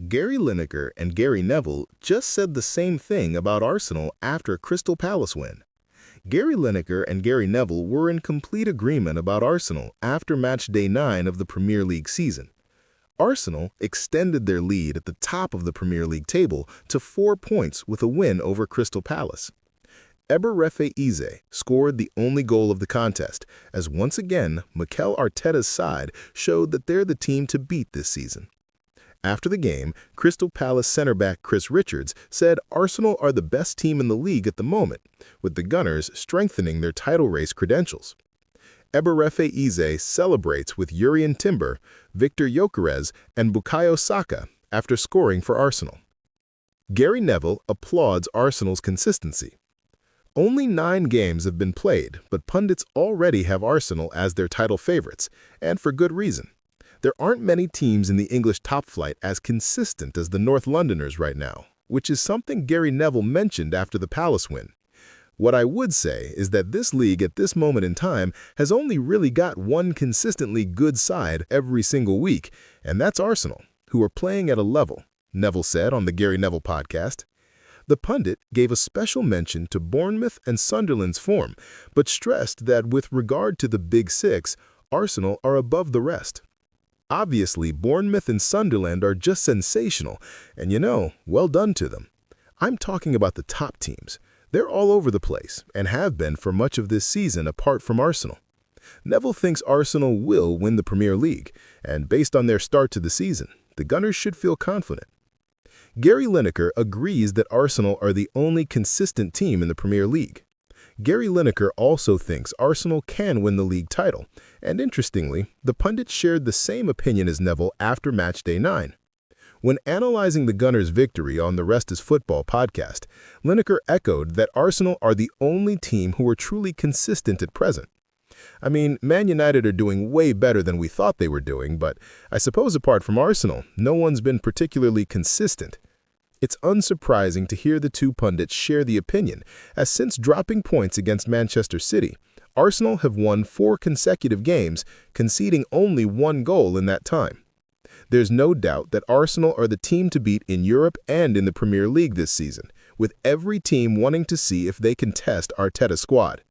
Gary Lineker and Gary Neville just said the same thing about Arsenal after a Crystal Palace win. Gary Lineker and Gary Neville were in complete agreement about Arsenal after match day 9 of the Premier League season. Arsenal extended their lead at the top of the Premier League table to 4 points with a win over Crystal Palace. Eberechi Eze scored the only goal of the contest, as once again Mikel Arteta's side showed that they're the team to beat this season. After the game, Crystal Palace center-back Chris Richards said Arsenal are the best team in the league at the moment, with the Gunners strengthening their title race credentials. Eberechi Eze celebrates with Jurrien Timber, Victor Gyökeres, and Bukayo Saka after scoring for Arsenal. Gary Neville applauds Arsenal's consistency. Only 9 games have been played, but pundits already have Arsenal as their title favorites, and for good reason. There aren't many teams in the English top flight as consistent as the North Londoners right now, which is something Gary Neville mentioned after the Palace win. What I would say is that this league at this moment in time has only really got one consistently good side every single week, and that's Arsenal, who are playing at a level, Neville said on the Gary Neville podcast. The pundit gave a special mention to Bournemouth and Sunderland's form, but stressed that with regard to the Big Six, Arsenal are above the rest. Obviously, Bournemouth and Sunderland are just sensational, and well done to them. I'm talking about the top teams. They're all over the place, and have been for much of this season apart from Arsenal. Neville thinks Arsenal will win the Premier League, and based on their start to the season, the Gunners should feel confident. Gary Lineker agrees that Arsenal are the only consistent team in the Premier League. Gary Lineker also thinks Arsenal can win the league title, and interestingly, the pundit shared the same opinion as Neville after match day 9. When analyzing the Gunners' victory on the Rest is Football podcast, Lineker echoed that Arsenal are the only team who are truly consistent at present. I mean, Man United are doing way better than we thought they were doing, but I suppose apart from Arsenal, no one's been particularly consistent. It's unsurprising to hear the two pundits share the opinion, as since dropping points against Manchester City, Arsenal have won 4 consecutive games, conceding only 1 goal in that time. There's no doubt that Arsenal are the team to beat in Europe and in the Premier League this season, with every team wanting to see if they can test Arteta's squad.